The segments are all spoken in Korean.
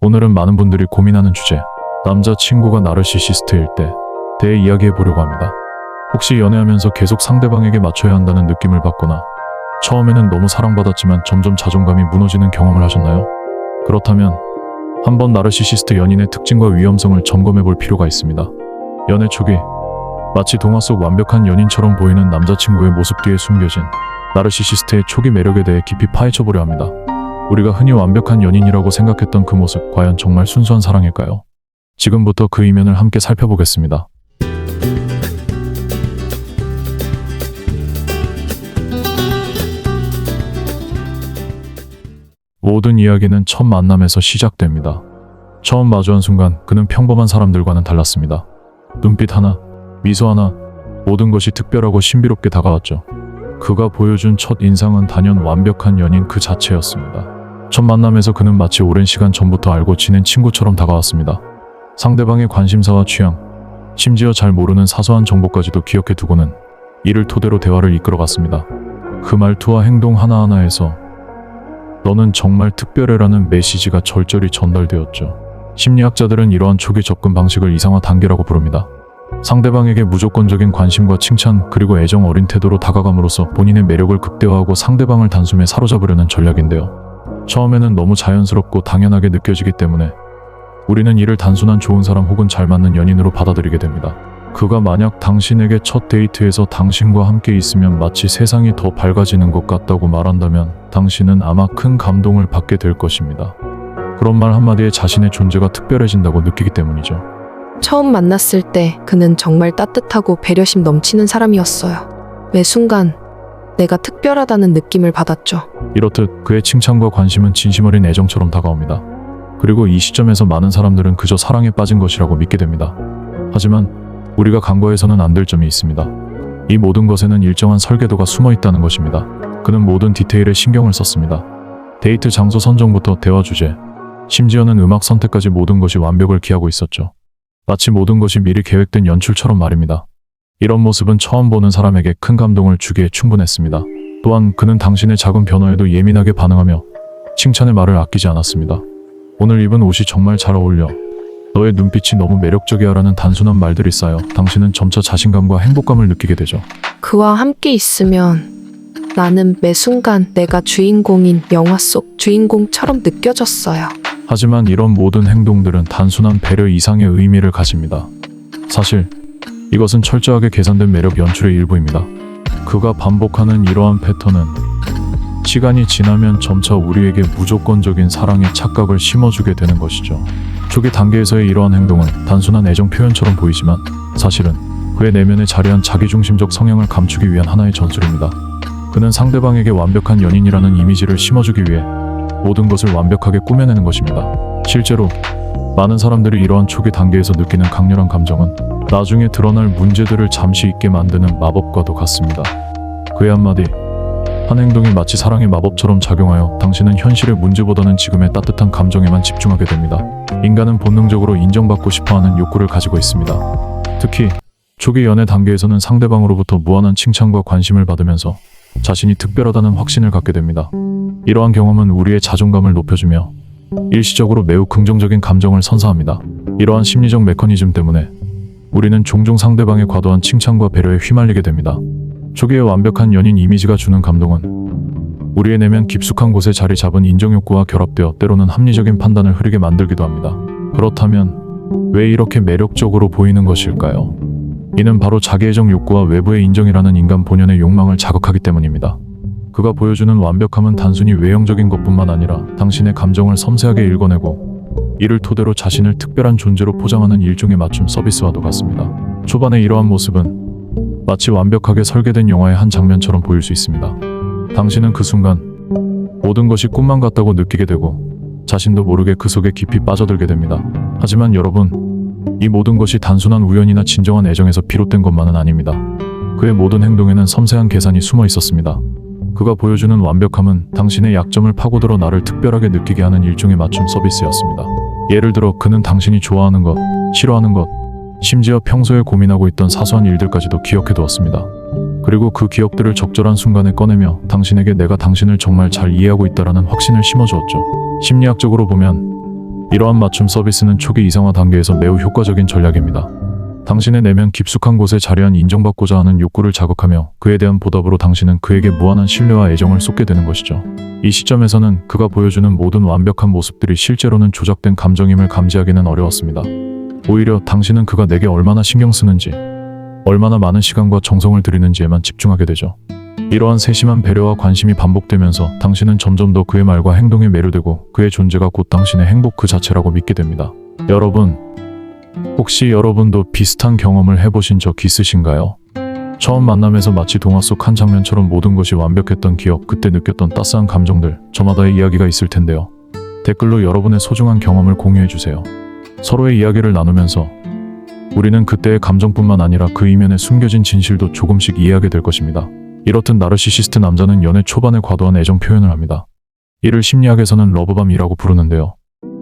오늘은 많은 분들이 고민하는 주제, 남자친구가 나르시시스트일 때 대해 이야기해 보려고 합니다. 혹시 연애하면서 계속 상대방에게 맞춰야 한다는 느낌을 받거나 처음에는 너무 사랑받았지만 점점 자존감이 무너지는 경험을 하셨나요? 그렇다면 한번 나르시시스트 연인의 특징과 위험성을 점검해 볼 필요가 있습니다. 연애 초기, 마치 동화 속 완벽한 연인처럼 보이는 남자친구의 모습 뒤에 숨겨진 나르시시스트의 초기 매력에 대해 깊이 파헤쳐 보려 합니다. 우리가 흔히 완벽한 연인이라고 생각했던 그 모습, 과연 정말 순수한 사랑일까요? 지금부터 그 이면을 함께 살펴보겠습니다. 모든 이야기는 첫 만남에서 시작됩니다. 처음 마주한 순간 그는 평범한 사람들과는 달랐습니다. 눈빛 하나, 미소 하나, 모든 것이 특별하고 신비롭게 다가왔죠. 그가 보여준 첫 인상은 단연 완벽한 연인 그 자체였습니다. 첫 만남에서 그는 마치 오랜 시간 전부터 알고 지낸 친구처럼 다가왔습니다. 상대방의 관심사와 취향, 심지어 잘 모르는 사소한 정보까지도 기억해 두고는 이를 토대로 대화를 이끌어갔습니다. 그 말투와 행동 하나하나에서 너는 정말 특별해라는 메시지가 절절히 전달되었죠. 심리학자들은 이러한 초기 접근 방식을 이상화 단계라고 부릅니다. 상대방에게 무조건적인 관심과 칭찬, 그리고 애정 어린 태도로 다가감으로써 본인의 매력을 극대화하고 상대방을 단숨에 사로잡으려는 전략인데요. 처음에는 너무 자연스럽고 당연하게 느껴지기 때문에 우리는 이를 단순한 좋은 사람 혹은 잘 맞는 연인으로 받아들이게 됩니다. 그가 만약 당신에게 첫 데이트에서 당신과 함께 있으면 마치 세상이 더 밝아지는 것 같다고 말한다면 당신은 아마 큰 감동을 받게 될 것입니다. 그런 말 한마디에 자신의 존재가 특별해진다고 느끼기 때문이죠. 처음 만났을 때 그는 정말 따뜻하고 배려심 넘치는 사람이었어요. 매 순간 내가 특별하다는 느낌을 받았죠. 이렇듯 그의 칭찬과 관심은 진심 어린 애정처럼 다가옵니다. 그리고 이 시점에서 많은 사람들은 그저 사랑에 빠진 것이라고 믿게 됩니다. 하지만 우리가 간과해서는 안 될 점이 있습니다. 이 모든 것에는 일정한 설계도가 숨어 있다는 것입니다. 그는 모든 디테일에 신경을 썼습니다. 데이트 장소 선정부터 대화 주제, 심지어는 음악 선택까지 모든 것이 완벽을 기하고 있었죠. 마치 모든 것이 미리 계획된 연출처럼 말입니다. 이런 모습은 처음 보는 사람에게 큰 감동을 주기에 충분했습니다. 또한 그는 당신의 작은 변화에도 예민하게 반응하며 칭찬의 말을 아끼지 않았습니다. 오늘 입은 옷이 정말 잘 어울려. 너의 눈빛이 너무 매력적이야라는 단순한 말들이 쌓여 당신은 점차 자신감과 행복감을 느끼게 되죠. 그와 함께 있으면 나는 매 순간 내가 주인공인 영화 속 주인공처럼 느껴졌어요. 하지만 이런 모든 행동들은 단순한 배려 이상의 의미를 가집니다. 사실 이것은 철저하게 계산된 매력 연출의 일부입니다. 그가 반복하는 이러한 패턴은 시간이 지나면 점차 우리에게 무조건적인 사랑의 착각을 심어주게 되는 것이죠. 초기 단계에서의 이러한 행동은 단순한 애정 표현처럼 보이지만 사실은 그의 내면에 자리한 자기중심적 성향을 감추기 위한 하나의 전술입니다. 그는 상대방에게 완벽한 연인이라는 이미지를 심어주기 위해 모든 것을 완벽하게 꾸며내는 것입니다. 실제로 많은 사람들이 이러한 초기 단계에서 느끼는 강렬한 감정은 나중에 드러날 문제들을 잠시 잊게 만드는 마법과도 같습니다. 그의 한마디, 한 행동이 마치 사랑의 마법처럼 작용하여 당신은 현실의 문제보다는 지금의 따뜻한 감정에만 집중하게 됩니다. 인간은 본능적으로 인정받고 싶어하는 욕구를 가지고 있습니다. 특히 초기 연애 단계에서는 상대방으로부터 무한한 칭찬과 관심을 받으면서 자신이 특별하다는 확신을 갖게 됩니다. 이러한 경험은 우리의 자존감을 높여주며 일시적으로 매우 긍정적인 감정을 선사합니다. 이러한 심리적 메커니즘 때문에 우리는 종종 상대방의 과도한 칭찬과 배려에 휘말리게 됩니다. 초기의 완벽한 연인 이미지가 주는 감동은 우리의 내면 깊숙한 곳에 자리 잡은 인정욕구와 결합되어 때로는 합리적인 판단을 흐리게 만들기도 합니다. 그렇다면 왜 이렇게 매력적으로 보이는 것일까요? 이는 바로 자기애정 욕구와 외부의 인정이라는 인간 본연의 욕망을 자극하기 때문입니다. 그가 보여주는 완벽함은 단순히 외형적인 것뿐만 아니라 당신의 감정을 섬세하게 읽어내고 이를 토대로 자신을 특별한 존재로 포장하는 일종의 맞춤 서비스와도 같습니다. 초반의 이러한 모습은 마치 완벽하게 설계된 영화의 한 장면처럼 보일 수 있습니다. 당신은 그 순간 모든 것이 꿈만 같다고 느끼게 되고 자신도 모르게 그 속에 깊이 빠져들게 됩니다. 하지만 여러분, 이 모든 것이 단순한 우연이나 진정한 애정에서 비롯된 것만은 아닙니다. 그의 모든 행동에는 섬세한 계산이 숨어 있었습니다. 그가 보여주는 완벽함은 당신의 약점을 파고들어 나를 특별하게 느끼게 하는 일종의 맞춤 서비스였습니다. 예를 들어 그는 당신이 좋아하는 것, 싫어하는 것, 심지어 평소에 고민하고 있던 사소한 일들까지도 기억해 두었습니다. 그리고 그 기억들을 적절한 순간에 꺼내며 당신에게 내가 당신을 정말 잘 이해하고 있다라는 확신을 심어주었죠. 심리학적으로 보면 이러한 맞춤 서비스는 초기 이상화 단계에서 매우 효과적인 전략입니다. 당신의 내면 깊숙한 곳에 자리한 인정받고자 하는 욕구를 자극하며 그에 대한 보답으로 당신은 그에게 무한한 신뢰와 애정을 쏟게 되는 것이죠. 이 시점에서는 그가 보여주는 모든 완벽한 모습들이 실제로는 조작된 감정임을 감지하기는 어려웠습니다. 오히려 당신은 그가 내게 얼마나 신경 쓰는지, 얼마나 많은 시간과 정성을 들이는지에만 집중하게 되죠. 이러한 세심한 배려와 관심이 반복되면서 당신은 점점 더 그의 말과 행동에 매료되고 그의 존재가 곧 당신의 행복 그 자체라고 믿게 됩니다. 여러분, 혹시 여러분도 비슷한 경험을 해보신 적 있으신가요? 처음 만남에서 마치 동화 속 한 장면처럼 모든 것이 완벽했던 기억, 그때 느꼈던 따스한 감정들, 저마다의 이야기가 있을 텐데요. 댓글로 여러분의 소중한 경험을 공유해주세요. 서로의 이야기를 나누면서 우리는 그때의 감정뿐만 아니라 그 이면에 숨겨진 진실도 조금씩 이해하게 될 것입니다. 이렇듯 나르시시스트 남자는 연애 초반에 과도한 애정 표현을 합니다. 이를 심리학에서는 러브밤이라고 부르는데요.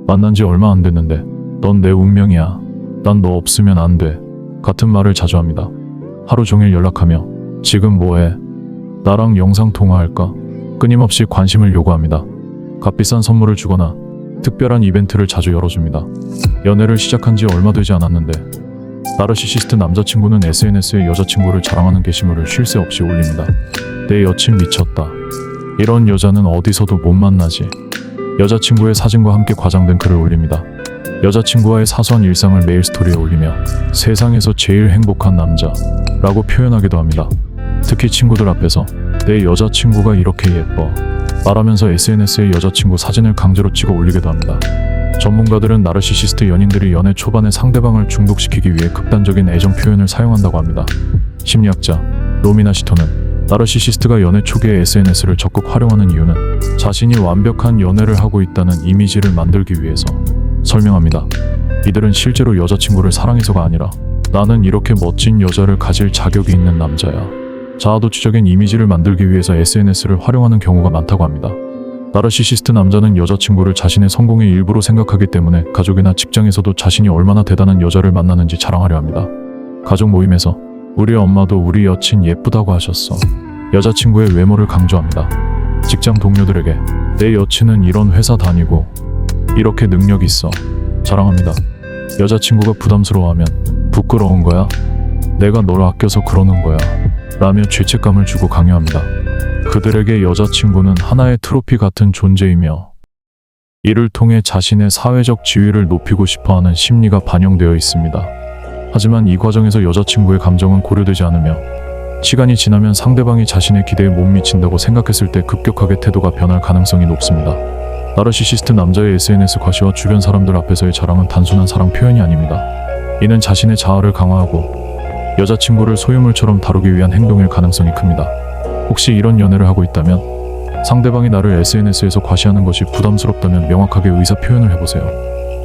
만난 지 얼마 안 됐는데 넌 내 운명이야. 난 너 없으면 안 돼. 같은 말을 자주 합니다. 하루 종일 연락하며 지금 뭐해? 나랑 영상통화할까? 끊임없이 관심을 요구합니다. 값비싼 선물을 주거나 특별한 이벤트를 자주 열어줍니다. 연애를 시작한 지 얼마 되지 않았는데 나르시시스트 남자친구는 SNS에 여자친구를 자랑하는 게시물을 쉴 새 없이 올립니다. 내 여친 미쳤다. 이런 여자는 어디서도 못 만나지. 여자친구의 사진과 함께 과장된 글을 올립니다. 여자친구와의 사소한 일상을 매일 스토리에 올리며 세상에서 제일 행복한 남자라고 표현하기도 합니다. 특히 친구들 앞에서 내 여자친구가 이렇게 예뻐 말하면서 SNS에 여자친구 사진을 강제로 찍어 올리기도 합니다. 전문가들은 나르시시스트 연인들이 연애 초반에 상대방을 중독시키기 위해 극단적인 애정 표현을 사용한다고 합니다. 심리학자 로미나 시토는 나르시시스트가 연애 초기에 SNS를 적극 활용하는 이유는 자신이 완벽한 연애를 하고 있다는 이미지를 만들기 위해서 설명합니다. 이들은 실제로 여자친구를 사랑해서가 아니라 나는 이렇게 멋진 여자를 가질 자격이 있는 남자야. 자아도취적인 이미지를 만들기 위해서 SNS를 활용하는 경우가 많다고 합니다. 나르시시스트 남자는 여자친구를 자신의 성공의 일부로 생각하기 때문에 가족이나 직장에서도 자신이 얼마나 대단한 여자를 만나는지 자랑하려 합니다. 가족 모임에서 우리 엄마도 우리 여친 예쁘다고 하셨어. 여자친구의 외모를 강조합니다. 직장 동료들에게 내 여친은 이런 회사 다니고 이렇게 능력 있어 자랑합니다. 여자친구가 부담스러워하면 부끄러운 거야? 내가 널 아껴서 그러는 거야 라며 죄책감을 주고 강요합니다. 그들에게 여자친구는 하나의 트로피 같은 존재이며 이를 통해 자신의 사회적 지위를 높이고 싶어하는 심리가 반영되어 있습니다. 하지만 이 과정에서 여자친구의 감정은 고려되지 않으며 시간이 지나면 상대방이 자신의 기대에 못 미친다고 생각했을 때 급격하게 태도가 변할 가능성이 높습니다. 나르시시스트 남자의 SNS 과시와 주변 사람들 앞에서의 자랑은 단순한 사랑 표현이 아닙니다. 이는 자신의 자아를 강화하고 여자친구를 소유물처럼 다루기 위한 행동일 가능성이 큽니다. 혹시 이런 연애를 하고 있다면 상대방이 나를 SNS에서 과시하는 것이 부담스럽다면 명확하게 의사 표현을 해보세요.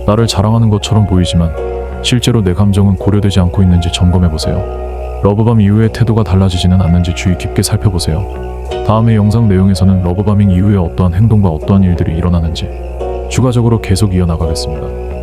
나를 자랑하는 것처럼 보이지만 실제로 내 감정은 고려되지 않고 있는지 점검해보세요. 러브밤 이후에 태도가 달라지지는 않는지 주의 깊게 살펴보세요. 다음의 영상 내용에서는 러브바밍 이후에 어떠한 행동과 어떠한 일들이 일어나는지 추가적으로 계속 이어나가겠습니다.